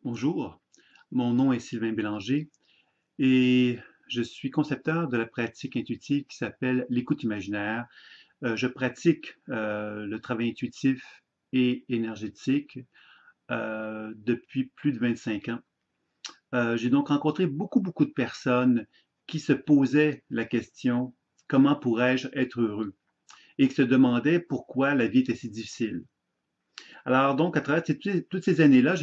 Bonjour, mon nom est Sylvain Bélanger et je suis concepteur de la pratique intuitive qui s'appelle l'écoute imaginaire. Je pratique le travail intuitif et énergétique depuis plus de 25 ans. J'ai donc rencontré beaucoup de personnes qui se posaient la question comment pourrais-je être heureux et qui se demandaient pourquoi la vie était si difficile. Alors donc, à travers toutes ces années-là,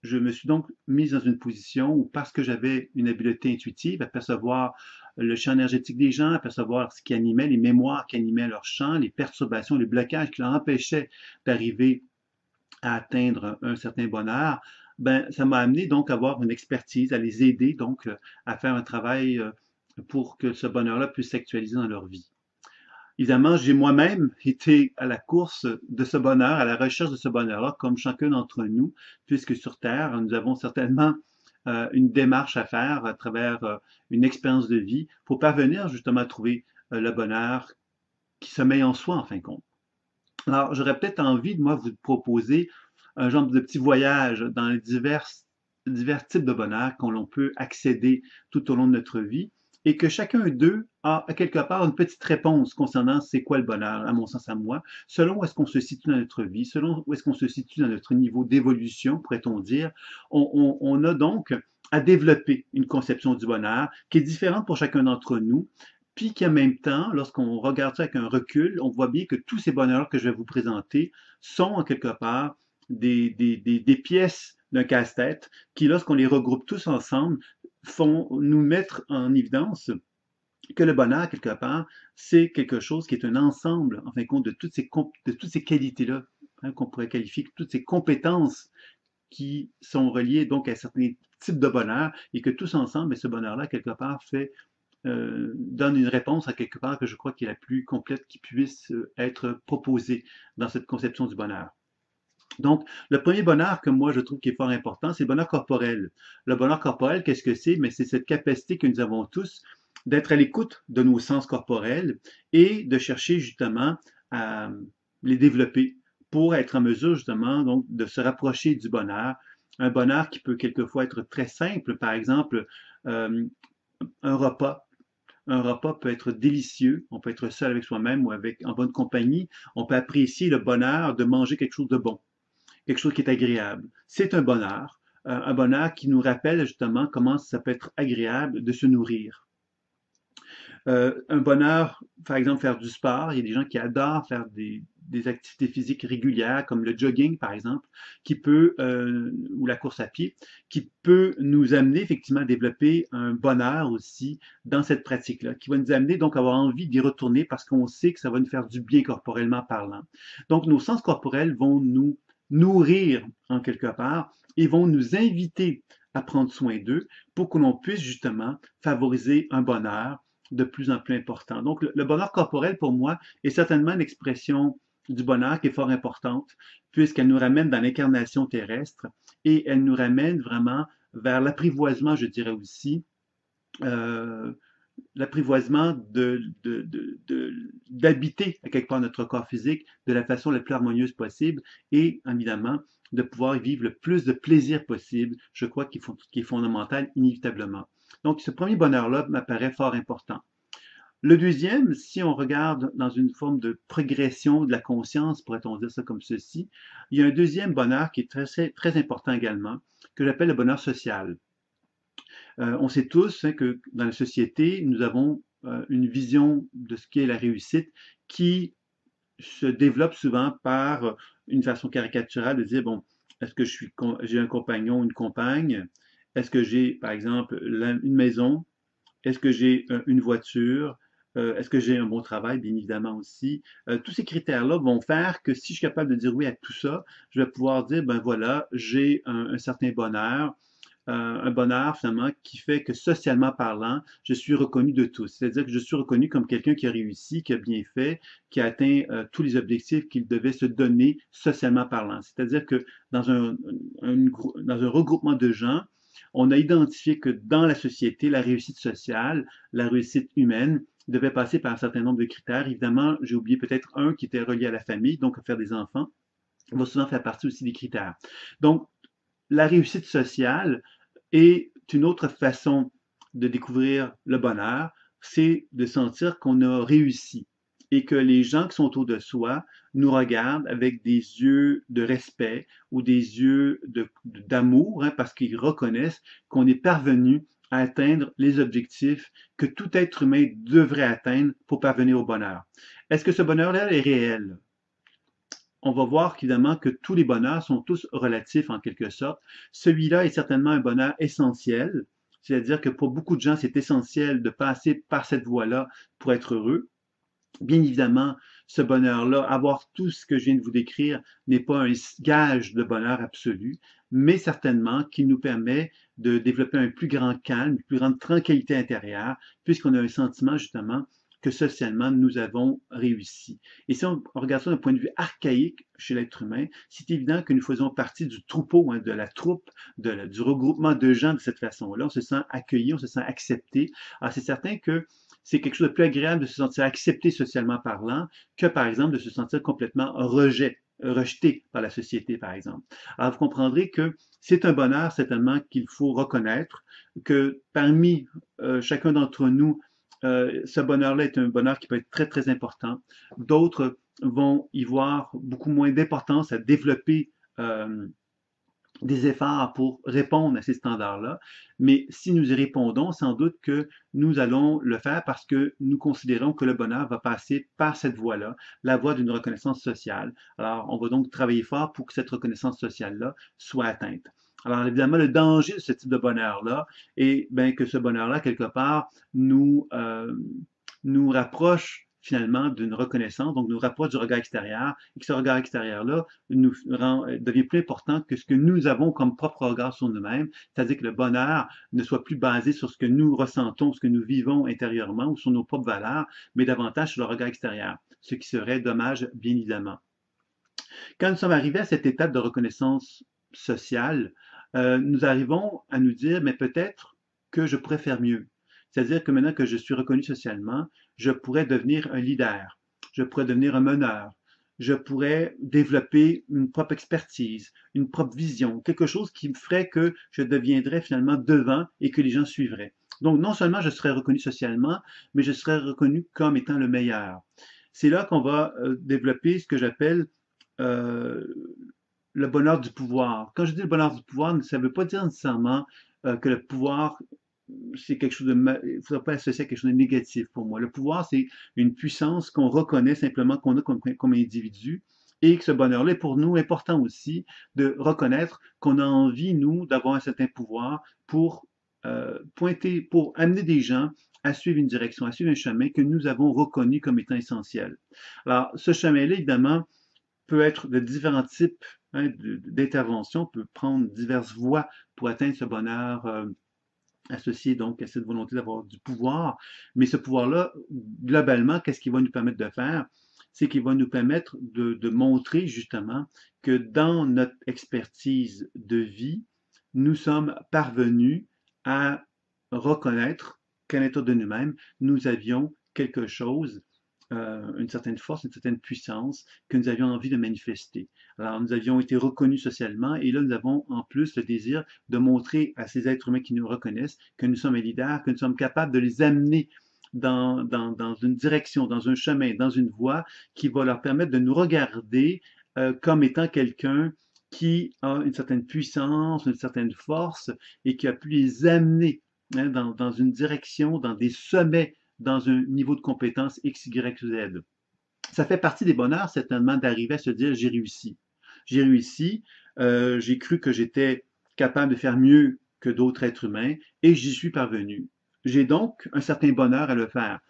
je me suis donc mise dans une position où, parce que j'avais une habileté intuitive à percevoir le champ énergétique des gens, à percevoir ce qui animait, les mémoires qui animaient leur champ, les perturbations, les blocages qui leur empêchaient d'arriver à atteindre un certain bonheur, ben, ça m'a amené donc à avoir une expertise, à les aider donc à faire un travail pour que ce bonheur-là puisse s'actualiser dans leur vie. Évidemment, j'ai moi-même été à la course de ce bonheur, à la recherche de ce bonheur-là, comme chacun d'entre nous, puisque sur Terre, nous avons certainement une démarche à faire à travers une expérience de vie pour parvenir justement à trouver le bonheur qui sommeille en soi, en fin de compte. Alors, j'aurais peut-être envie de moi vous proposer un genre de petit voyage dans les divers types de bonheur qu'on l'on peut accéder tout au long de notre vie et que chacun d'eux a quelque part une petite réponse concernant c'est quoi le bonheur, à mon sens à moi, selon où est-ce qu'on se situe dans notre vie, selon où est-ce qu'on se situe dans notre niveau d'évolution, pourrait-on dire. On a donc à développer une conception du bonheur qui est différente pour chacun d'entre nous, puis qu'en même temps, lorsqu'on regarde ça avec un recul, on voit bien que tous ces bonheurs que je vais vous présenter sont en quelque part des pièces d'un casse-tête qui, lorsqu'on les regroupe tous ensemble, font nous mettre en évidence que le bonheur, quelque part, c'est quelque chose qui est un ensemble, en fin de compte, de toutes ces qualités-là, hein, qu'on pourrait qualifier de toutes ces compétences qui sont reliées donc à certains types de bonheur et que tous ensemble, ce bonheur-là, quelque part, donne une réponse à quelque part que je crois qui est la plus complète qui puisse être proposée dans cette conception du bonheur. Donc, le premier bonheur que moi je trouve qui est fort important, c'est le bonheur corporel. Le bonheur corporel, qu'est-ce que c'est? Mais c'est cette capacité que nous avons tous d'être à l'écoute de nos sens corporels et de chercher justement à les développer pour être en mesure justement donc de se rapprocher du bonheur. Un bonheur qui peut quelquefois être très simple, par exemple euh, un repas. Un repas peut être délicieux, on peut être seul avec soi-même ou avec en bonne compagnie, on peut apprécier le bonheur de manger quelque chose de bon, quelque chose qui est agréable. C'est un bonheur qui nous rappelle justement comment ça peut être agréable de se nourrir. Un bonheur, par exemple, faire du sport. Il y a des gens qui adorent faire des activités physiques régulières, comme le jogging, par exemple, ou la course à pied, qui peut nous amener effectivement à développer un bonheur aussi dans cette pratique-là, qui va nous amener donc à avoir envie d'y retourner parce qu'on sait que ça va nous faire du bien corporellement parlant. Donc, nos sens corporels vont nous nourrir en quelque part et vont nous inviter à prendre soin d'eux pour que l'on puisse justement favoriser un bonheur de plus en plus important. Donc, le bonheur corporel, pour moi, est certainement une expression du bonheur qui est fort importante, puisqu'elle nous ramène dans l'incarnation terrestre et elle nous ramène vraiment vers l'apprivoisement, je dirais aussi, euh, l'apprivoisement d'habiter à quelque part notre corps physique de la façon la plus harmonieuse possible et évidemment de pouvoir vivre le plus de plaisir possible, je crois qu'il est fondamental inévitablement. Donc ce premier bonheur-là m'apparaît fort important. Le deuxième, si on regarde dans une forme de progression de la conscience, pourrait-on dire ça comme ceci, il y a un deuxième bonheur qui est très important également, que j'appelle le bonheur social. On sait tous hein, que dans la société, nous avons une vision de ce qu'est la réussite qui se développe souvent par une façon caricaturale de dire, bon, est-ce que j'ai un compagnon, une compagne? Est-ce que j'ai, par exemple, une maison? Est-ce que j'ai une voiture? Est-ce que j'ai un bon travail, bien évidemment aussi? Tous ces critères-là vont faire que si je suis capable de dire oui à tout ça, je vais pouvoir dire, ben voilà, j'ai un certain bonheur, un bonheur finalement qui fait que socialement parlant, je suis reconnu de tous. C'est-à-dire que je suis reconnu comme quelqu'un qui a réussi, qui a bien fait, qui a atteint tous les objectifs qu'il devait se donner socialement parlant. C'est-à-dire que dans dans un regroupement de gens, on a identifié que dans la société, la réussite sociale, la réussite humaine, devait passer par un certain nombre de critères. Évidemment, j'ai oublié peut-être un qui était relié à la famille, donc à faire des enfants, va souvent faire partie aussi des critères. Donc, la réussite sociale est une autre façon de découvrir le bonheur, c'est de sentir qu'on a réussi et que les gens qui sont autour de soi nous regardent avec des yeux de respect ou des yeux d'amour, hein, parce qu'ils reconnaissent qu'on est parvenu à atteindre les objectifs que tout être humain devrait atteindre pour parvenir au bonheur. Est-ce que ce bonheur-là est réel? On va voir évidemment que tous les bonheurs sont tous relatifs en quelque sorte. Celui-là est certainement un bonheur essentiel, c'est-à-dire que pour beaucoup de gens, c'est essentiel de passer par cette voie-là pour être heureux. Bien évidemment, ce bonheur-là, avoir tout ce que je viens de vous décrire, n'est pas un gage de bonheur absolu, mais certainement qu'il nous permet de développer un plus grand calme, une plus grande tranquillité intérieure, puisqu'on a un sentiment justement que socialement nous avons réussi. Et si on regarde ça d'un point de vue archaïque chez l'être humain, c'est évident que nous faisons partie du troupeau, hein, de la troupe, du regroupement de gens de cette façon-là. On se sent accueilli, on se sent accepté. Alors c'est certain que c'est quelque chose de plus agréable de se sentir accepté socialement parlant que, par exemple, de se sentir complètement rejeté par la société, par exemple. Alors, vous comprendrez que c'est un bonheur, certainement, qu'il faut reconnaître, que parmi chacun d'entre nous, ce bonheur-là est un bonheur qui peut être très, très important. D'autres vont y voir beaucoup moins d'importance à développer des efforts pour répondre à ces standards-là, mais si nous y répondons, sans doute que nous allons le faire parce que nous considérons que le bonheur va passer par cette voie-là, la voie d'une reconnaissance sociale. Alors, on va donc travailler fort pour que cette reconnaissance sociale-là soit atteinte. Alors, évidemment, le danger de ce type de bonheur-là est bien, que ce bonheur-là, quelque part, nous rapproche finalement d'une reconnaissance, donc nous rapproche du regard extérieur, et que ce regard extérieur-là devient plus important que ce que nous avons comme propre regard sur nous-mêmes, c'est-à-dire que le bonheur ne soit plus basé sur ce que nous ressentons, ce que nous vivons intérieurement ou sur nos propres valeurs, mais davantage sur le regard extérieur, ce qui serait dommage, bien évidemment. Quand nous sommes arrivés à cette étape de reconnaissance sociale, nous arrivons à nous dire, mais peut-être que je pourrais faire mieux. C'est-à-dire que maintenant que je suis reconnu socialement, je pourrais devenir un leader, je pourrais devenir un meneur, je pourrais développer une propre expertise, une propre vision, quelque chose qui me ferait que je deviendrais finalement devant et que les gens suivraient. Donc non seulement je serais reconnu socialement, mais je serais reconnu comme étant le meilleur. C'est là qu'on va développer ce que j'appelle euh, le bonheur du pouvoir. Quand je dis le bonheur du pouvoir, ça ne veut pas dire nécessairement que le pouvoir, c'est quelque chose de il ne faudrait pas associer à quelque chose de négatif pour moi. Le pouvoir, c'est une puissance qu'on reconnaît simplement, qu'on a comme individu, et que ce bonheur-là est pour nous important aussi de reconnaître qu'on a envie, nous, d'avoir un certain pouvoir pour pointer, pour amener des gens à suivre une direction, à suivre un chemin que nous avons reconnu comme étant essentiel. Alors, ce chemin-là, évidemment, peut être de différents types, hein, d'interventions, peut prendre diverses voies pour atteindre ce bonheur associé donc à cette volonté d'avoir du pouvoir. Mais ce pouvoir-là, globalement, qu'est-ce qu'il va nous permettre de faire? C'est qu'il va nous permettre de montrer justement que dans notre expertise de vie, nous sommes parvenus à reconnaître qu'à l'intérieur de nous-mêmes, nous avions quelque chose, une certaine force, une certaine puissance que nous avions envie de manifester. Alors, nous avions été reconnus socialement et là, nous avons en plus le désir de montrer à ces êtres humains qui nous reconnaissent que nous sommes un leader, que nous sommes capables de les amener dans une direction, dans un chemin, dans une voie qui va leur permettre de nous regarder comme étant quelqu'un qui a une certaine puissance, une certaine force et qui a pu les amener hein, dans une direction, dans des sommets, dans un niveau de compétence X, Y, Z. Ça fait partie des bonheurs, certainement, d'arriver à se dire j'ai réussi. J'ai réussi, j'ai cru que j'étais capable de faire mieux que d'autres êtres humains et j'y suis parvenu. J'ai donc un certain bonheur à le faire.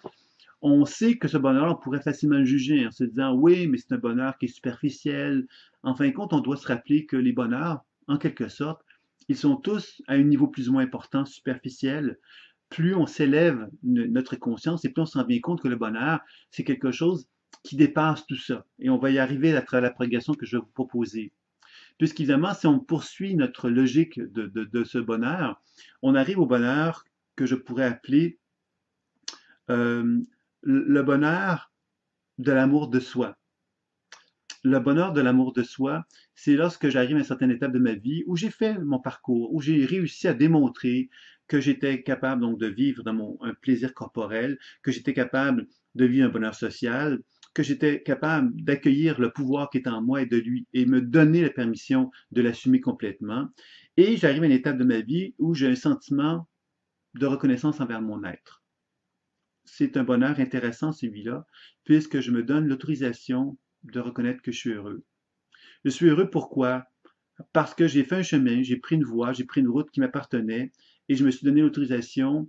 On sait que ce bonheur, on pourrait facilement le juger en se disant oui, mais c'est un bonheur qui est superficiel. En fin de compte, on doit se rappeler que les bonheurs, en quelque sorte, ils sont tous à un niveau plus ou moins important, superficiel. Plus on s'élève notre conscience et plus on se rend bien compte que le bonheur, c'est quelque chose qui dépasse tout ça. Et on va y arriver à travers la progression que je vais vous proposer. Puisqu'évidemment, si on poursuit notre logique de ce bonheur, on arrive au bonheur que je pourrais appeler euh, le bonheur de l'amour de soi. le bonheur de l'amour de soi, c'est lorsque j'arrive à une certaine étape de ma vie où j'ai fait mon parcours, où j'ai réussi à démontrer que j'étais capable donc de vivre dans un plaisir corporel, que j'étais capable de vivre un bonheur social, que j'étais capable d'accueillir le pouvoir qui est en moi et de lui et me donner la permission de l'assumer complètement. Et j'arrive à une étape de ma vie où j'ai un sentiment de reconnaissance envers mon être. C'est un bonheur intéressant celui-là, puisque je me donne l'autorisation de reconnaître que je suis heureux. Je suis heureux pourquoi? Parce que j'ai fait un chemin, j'ai pris une voie, j'ai pris une route qui m'appartenait et je me suis donné l'autorisation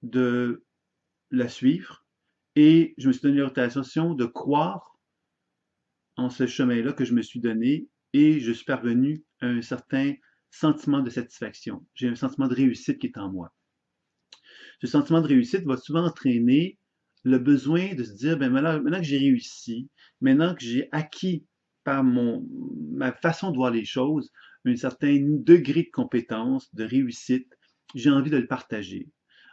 de la suivre et je me suis donné l'autorisation de croire en ce chemin-là que je me suis donné et je suis parvenu à un certain sentiment de satisfaction. J'ai un sentiment de réussite qui est en moi. Ce sentiment de réussite va souvent entraîner le besoin de se dire, ben maintenant que j'ai réussi, maintenant que j'ai acquis par ma façon de voir les choses, un certain degré de compétence, de réussite, j'ai envie de le partager.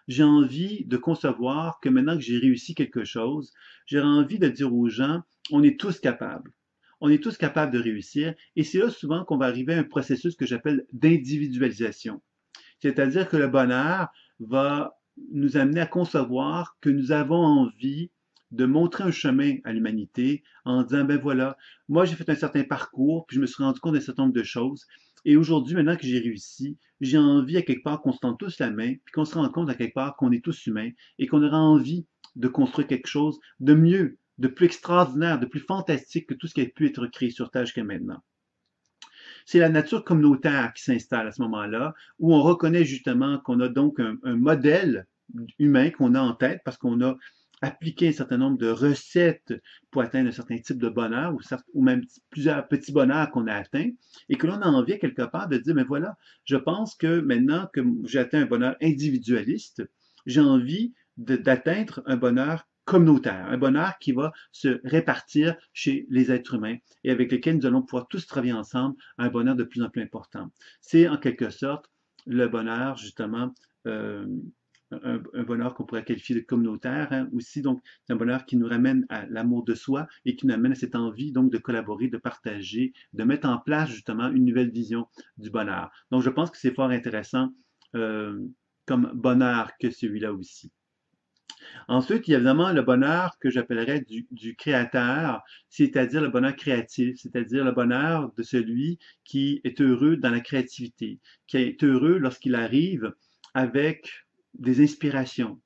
J'ai envie de concevoir que maintenant que j'ai réussi quelque chose, j'ai envie de dire aux gens, on est tous capables. On est tous capables de réussir. Et c'est là souvent qu'on va arriver à un processus que j'appelle d'individualisation. C'est-à-dire que le bonheur va nous amener à concevoir que nous avons envie de montrer un chemin à l'humanité en disant, ben voilà, moi j'ai fait un certain parcours, puis je me suis rendu compte d'un certain nombre de choses, et aujourd'hui, maintenant que j'ai réussi, j'ai envie à quelque part qu'on se tende tous la main, puis qu'on se rende compte à quelque part qu'on est tous humains, et qu'on aura envie de construire quelque chose de mieux, de plus extraordinaire, de plus fantastique que tout ce qui a pu être créé sur Terre jusqu'à maintenant. C'est la nature communautaire qui s'installe à ce moment-là, où on reconnaît justement qu'on a donc un modèle humain qu'on a en tête parce qu'on a appliqué un certain nombre de recettes pour atteindre un certain type de bonheur ou même plusieurs petits bonheurs qu'on a atteints et que l'on a envie quelque part de dire, mais voilà, je pense que maintenant que j'ai atteint un bonheur individualiste, j'ai envie d'atteindre un bonheur communautaire, un bonheur qui va se répartir chez les êtres humains et avec lesquels nous allons pouvoir tous travailler ensemble à un bonheur de plus en plus important. C'est en quelque sorte le bonheur, justement, un bonheur qu'on pourrait qualifier de communautaire, hein, aussi, donc c'est un bonheur qui nous ramène à l'amour de soi et qui nous amène à cette envie donc de collaborer, de partager, de mettre en place justement une nouvelle vision du bonheur. Donc je pense que c'est fort intéressant comme bonheur que celui-là aussi. Ensuite, il y a évidemment le bonheur que j'appellerais du créateur, c'est-à-dire le bonheur créatif, c'est-à-dire le bonheur de celui qui est heureux dans la créativité, qui est heureux lorsqu'il arrive avec des inspirations.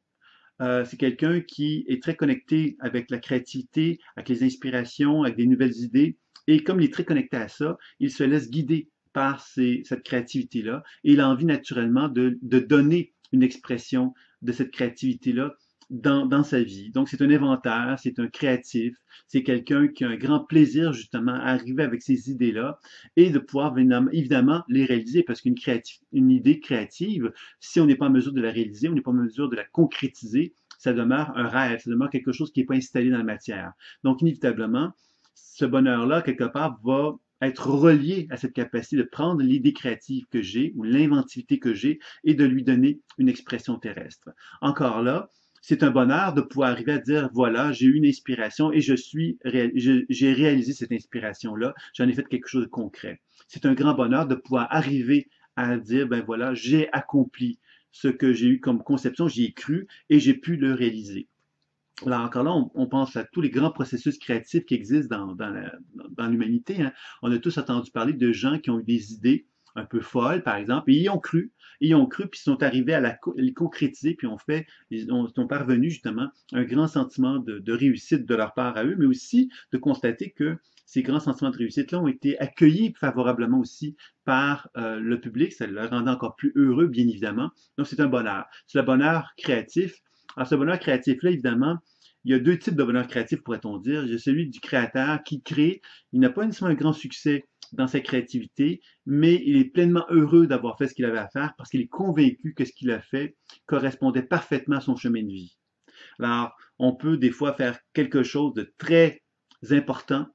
C'est quelqu'un qui est très connecté avec la créativité, avec les inspirations, avec des nouvelles idées. Et comme il est très connecté à ça, il se laisse guider par cette créativité-là. Et il a envie naturellement de donner une expression de cette créativité-là dans sa vie. Donc, c'est un inventeur, c'est un créatif, c'est quelqu'un qui a un grand plaisir justement à arriver avec ces idées-là et de pouvoir évidemment les réaliser parce une idée créative, si on n'est pas en mesure de la réaliser, on n'est pas en mesure de la concrétiser, ça demeure un rêve, ça demeure quelque chose qui n'est pas installé dans la matière. Donc, inévitablement, ce bonheur-là, quelque part, va être relié à cette capacité de prendre l'idée créative que j'ai ou l'inventivité que j'ai et de lui donner une expression terrestre. Encore là, c'est un bonheur de pouvoir arriver à dire, voilà, j'ai eu une inspiration et j'ai réalisé cette inspiration-là, j'en ai fait quelque chose de concret. C'est un grand bonheur de pouvoir arriver à dire, ben voilà, j'ai accompli ce que j'ai eu comme conception, j'y ai cru et j'ai pu le réaliser. Là encore là, on pense à tous les grands processus créatifs qui existent dans l'humanité. Hein. On a tous entendu parler de gens qui ont eu des idées un peu folles, par exemple, et ils y ont cru, puis ils sont arrivés à les concrétiser, puis ils sont parvenus justement à un grand sentiment de réussite de leur part à eux, mais aussi de constater que ces grands sentiments de réussite-là ont été accueillis favorablement aussi par le public. Ça le rendait encore plus heureux, bien évidemment. Donc, c'est un bonheur. C'est le bonheur créatif. Alors, ce bonheur créatif-là, évidemment, il y a deux types de bonheur créatif, pourrait-on dire. Il y a celui du créateur qui crée. Il n'a pas nécessairement un grand succès dans sa créativité, mais il est pleinement heureux d'avoir fait ce qu'il avait à faire parce qu'il est convaincu que ce qu'il a fait correspondait parfaitement à son chemin de vie. Alors, on peut des fois faire quelque chose de très important,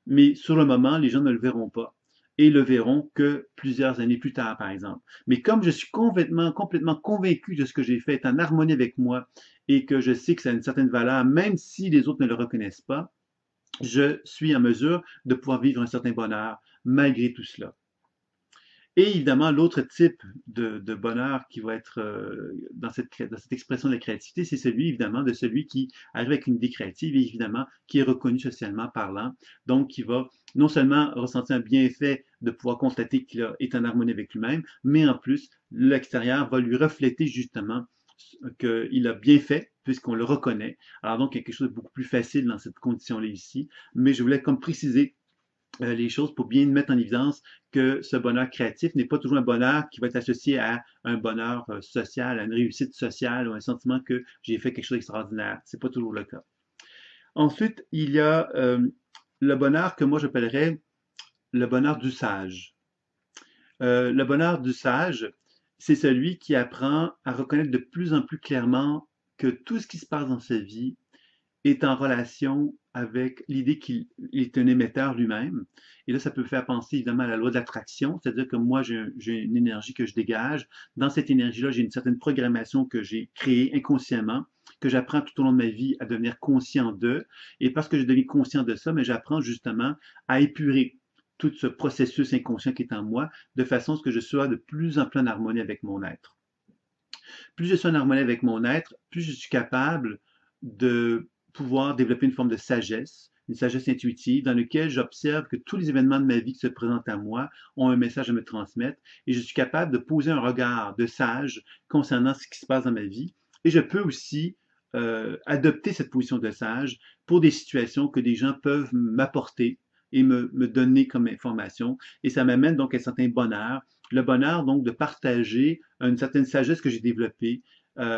mais sur le moment, les gens ne le verront pas et le verront que plusieurs années plus tard, par exemple. Mais comme je suis complètement convaincu de ce que j'ai fait est en harmonie avec moi et que je sais que ça a une certaine valeur, même si les autres ne le reconnaissent pas, je suis en mesure de pouvoir vivre un certain bonheur malgré tout cela. Et évidemment, l'autre type de bonheur qui va être dans cette expression de la créativité, c'est celui, évidemment, de celui qui arrive avec une idée créative et évidemment qui est reconnu socialement parlant, donc qui va non seulement ressentir un bienfait de pouvoir constater qu'il est en harmonie avec lui-même, mais en plus, l'extérieur va lui refléter justement qu'il a bien fait, puisqu'on le reconnaît. Alors donc, il y a quelque chose de beaucoup plus facile dans cette condition-là ici, mais je voulais comme préciser les choses pour bien mettre en évidence que ce bonheur créatif n'est pas toujours un bonheur qui va être associé à un bonheur social, à une réussite sociale ou un sentiment que j'ai fait quelque chose d'extraordinaire. C'est pas toujours le cas. Ensuite, il y a le bonheur que moi j'appellerais le bonheur du sage. Le bonheur du sage, c'est celui qui apprend à reconnaître de plus en plus clairement que tout ce qui se passe dans sa vie est en relation avec l'idée qu'il est un émetteur lui-même. Et là, ça peut faire penser évidemment à la loi de l'attraction, c'est-à-dire que moi, j'ai une énergie que je dégage. Dans cette énergie-là, j'ai une certaine programmation que j'ai créée inconsciemment, que j'apprends tout au long de ma vie à devenir conscient de. Et parce que je deviens conscient de ça, mais j'apprends justement à épurer tout ce processus inconscient qui est en moi, de façon à ce que je sois de plus en plus en harmonie avec mon être. Plus je suis en harmonie avec mon être, plus je suis capable de pouvoir développer une forme de sagesse, une sagesse intuitive, dans laquelle j'observe que tous les événements de ma vie qui se présentent à moi ont un message à me transmettre et je suis capable de poser un regard de sage concernant ce qui se passe dans ma vie. Et je peux aussi adopter cette position de sage pour des situations que des gens peuvent m'apporter et me donner comme information. Et ça m'amène donc à un certain bonheur. Le bonheur donc de partager une certaine sagesse que j'ai développée.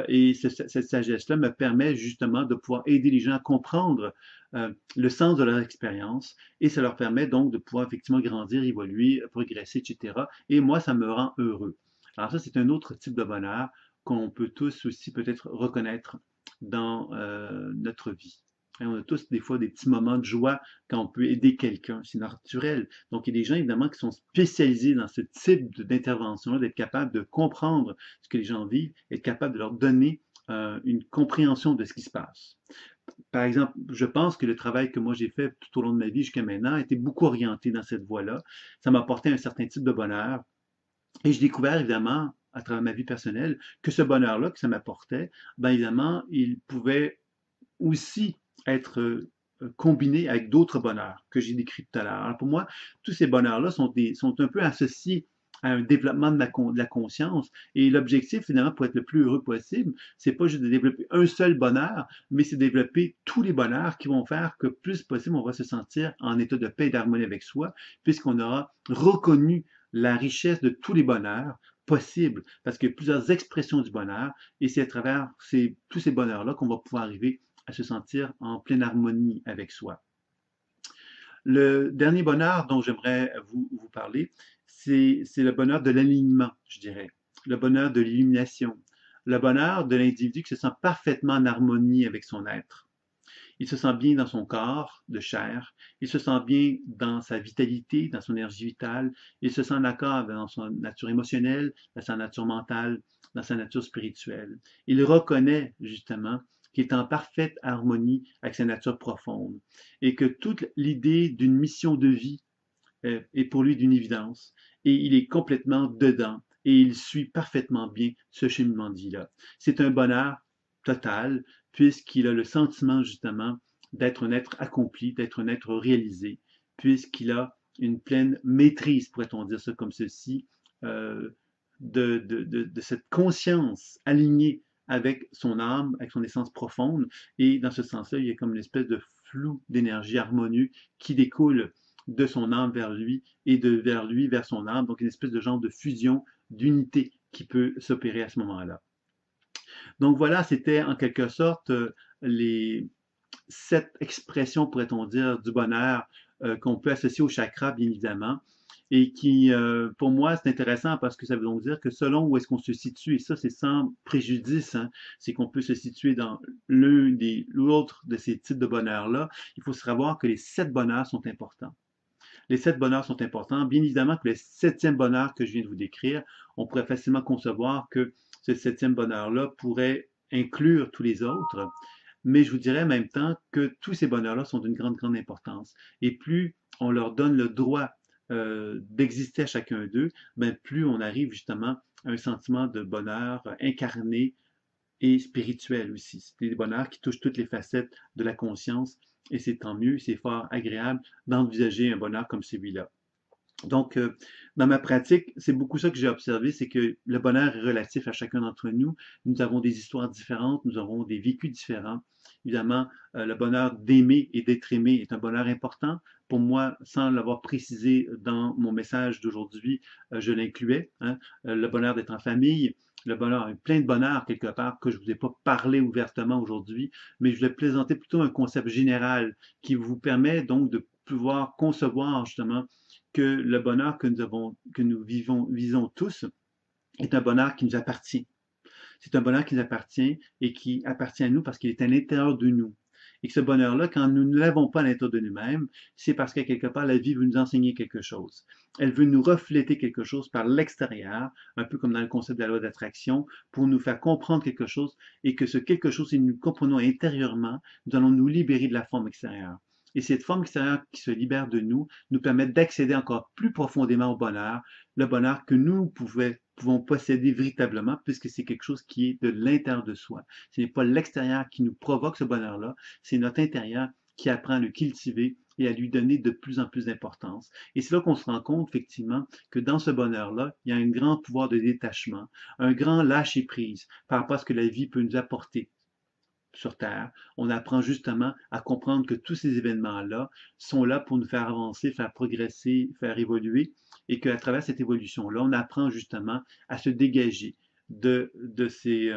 Et cette sagesse-là me permet justement de pouvoir aider les gens à comprendre le sens de leur expérience et ça leur permet donc de pouvoir effectivement grandir, évoluer, progresser, etc. Et moi, ça me rend heureux. Alors ça, c'est un autre type de bonheur qu'on peut tous aussi peut-être reconnaître dans notre vie. Et on a tous des fois des petits moments de joie quand on peut aider quelqu'un, c'est naturel. Donc il y a des gens évidemment qui sont spécialisés dans ce type d'intervention-là, d'être capable de comprendre ce que les gens vivent, être capable de leur donner une compréhension de ce qui se passe. Par exemple, je pense que le travail que moi j'ai fait tout au long de ma vie jusqu'à maintenant a été beaucoup orienté dans cette voie-là. Ça m'a apporté un certain type de bonheur. Et j'ai découvert évidemment, à travers ma vie personnelle, que ce bonheur-là que ça m'apportait, bien évidemment, il pouvait aussi être combiné avec d'autres bonheurs que j'ai décrits tout à l'heure. Alors pour moi, tous ces bonheurs-là sont un peu associés à un développement de la conscience. Et l'objectif, finalement, pour être le plus heureux possible, c'est pas juste de développer un seul bonheur, mais c'est de développer tous les bonheurs qui vont faire que plus possible, on va se sentir en état de paix et d'harmonie avec soi, puisqu'on aura reconnu la richesse de tous les bonheurs possibles, parce qu'il y a plusieurs expressions du bonheur, et c'est à travers tous ces bonheurs-là qu'on va pouvoir arriver à se sentir en pleine harmonie avec soi. Le dernier bonheur dont j'aimerais vous parler, c'est le bonheur de l'alignement, je dirais. Le bonheur de l'illumination. Le bonheur de l'individu qui se sent parfaitement en harmonie avec son être. Il se sent bien dans son corps de chair, il se sent bien dans sa vitalité, dans son énergie vitale, il se sent en accord dans son nature émotionnelle, dans sa nature mentale, dans sa nature spirituelle. Il reconnaît justement qu'il est en parfaite harmonie avec sa nature profonde et que toute l'idée d'une mission de vie est pour lui d'une évidence et il est complètement dedans et il suit parfaitement bien ce cheminement de vie-là. C'est un bonheur total puisqu'il a le sentiment justement d'être un être accompli, d'être un être réalisé, puisqu'il a une pleine maîtrise, pourrait-on dire ça comme ceci, de cette conscience alignée avec son âme, avec son essence profonde. Et dans ce sens-là, il y a comme une espèce de flou d'énergie harmonieux qui découle de son âme vers lui et de vers lui vers son âme. Donc une espèce de genre de fusion, d'unité qui peut s'opérer à ce moment-là. Donc voilà, c'était en quelque sorte les 7 expressions, pourrait-on dire, du bonheur qu'on peut associer au chakra, bien évidemment, et qui, pour moi, c'est intéressant parce que ça veut donc dire que selon où est-ce qu'on se situe, et ça, c'est sans préjudice, hein, c'est qu'on peut se situer dans l'autre de ces types de bonheur-là, il faut savoir que les 7 bonheurs sont importants. Les 7 bonheurs sont importants. Bien évidemment que le 7e bonheur que je viens de vous décrire, on pourrait facilement concevoir que ce 7e bonheur-là pourrait inclure tous les autres. mais je vous dirais en même temps que tous ces bonheurs-là sont d'une grande, grande importance. Et plus on leur donne le droit d'exister à chacun d'eux, ben plus on arrive justement à un sentiment de bonheur incarné et spirituel aussi. C'est des bonheurs qui touchent toutes les facettes de la conscience et c'est tant mieux, c'est fort agréable d'envisager un bonheur comme celui-là. Donc, dans ma pratique, c'est beaucoup ça que j'ai observé, c'est que le bonheur est relatif à chacun d'entre nous. Nous avons des histoires différentes, nous avons des vécus différents. Évidemment, le bonheur d'aimer et d'être aimé est un bonheur important. Pour moi, sans l'avoir précisé dans mon message d'aujourd'hui, je l'incluais. Hein. Le bonheur d'être en famille, le bonheur, plein de bonheur quelque part que je ne vous ai pas parlé ouvertement aujourd'hui, mais je voulais présenter plutôt un concept général qui vous permet donc de pouvoir concevoir justement que le bonheur que nous visons tous est un bonheur qui nous appartient. C'est un bonheur qui nous appartient et qui appartient à nous parce qu'il est à l'intérieur de nous. Et que ce bonheur-là, quand nous ne l'avons pas à l'intérieur de nous-mêmes, c'est parce que quelque part, la vie veut nous enseigner quelque chose. Elle veut nous refléter quelque chose par l'extérieur, un peu comme dans le concept de la loi d'attraction, pour nous faire comprendre quelque chose et que ce quelque chose, si nous comprenons intérieurement, nous allons nous libérer de la forme extérieure. Et cette forme extérieure qui se libère de nous nous permet d'accéder encore plus profondément au bonheur, le bonheur que nous pouvons posséder véritablement, puisque c'est quelque chose qui est de l'intérieur de soi. Ce n'est pas l'extérieur qui nous provoque ce bonheur-là, c'est notre intérieur qui apprend à le cultiver et à lui donner de plus en plus d'importance. Et c'est là qu'on se rend compte, effectivement, que dans ce bonheur-là, il y a un grand pouvoir de détachement, un grand lâcher-prise par rapport à ce que la vie peut nous apporter sur Terre. On apprend justement à comprendre que tous ces événements-là sont là pour nous faire avancer, faire progresser, faire évoluer, et qu'à travers cette évolution-là, on apprend justement à se dégager de ces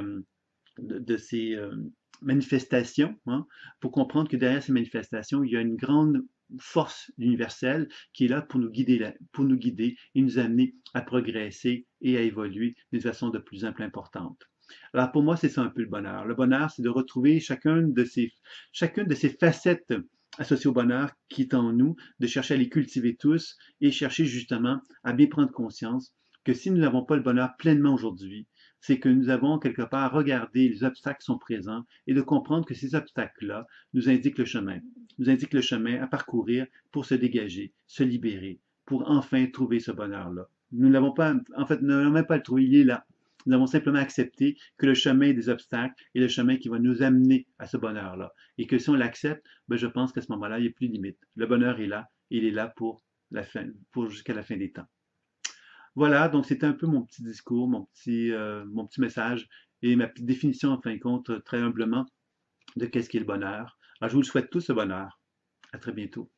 manifestations, hein, pour comprendre que derrière ces manifestations, il y a une grande force universelle qui est là pour nous guider et nous amener à progresser et à évoluer d'une façon de plus en plus importante. Alors pour moi, c'est ça un peu le bonheur. Le bonheur, c'est de retrouver chacune de ces facettes associées au bonheur qui est en nous, de chercher à les cultiver tous et chercher justement à bien prendre conscience que si nous n'avons pas le bonheur pleinement aujourd'hui, c'est que nous avons quelque part regardé les obstacles qui sont présents et de comprendre que ces obstacles-là nous indiquent le chemin, nous indiquent le chemin à parcourir pour se dégager, se libérer, pour enfin trouver ce bonheur-là. Nous ne l'avons pas, en fait, nous n'avons même pas le trouvé, il est là. Nous avons simplement accepté que le chemin des obstacles est le chemin qui va nous amener à ce bonheur-là. Et que si on l'accepte, ben je pense qu'à ce moment-là, il n'y a plus de limite. Le bonheur est là, et il est là pour la fin, pour jusqu'à la fin des temps. Voilà, donc c'était un peu mon petit discours, mon petit message et ma petite définition, en fin de compte, très humblement, de qu'est-ce qui est le bonheur. Alors, je vous le souhaite tous ce bonheur. À très bientôt.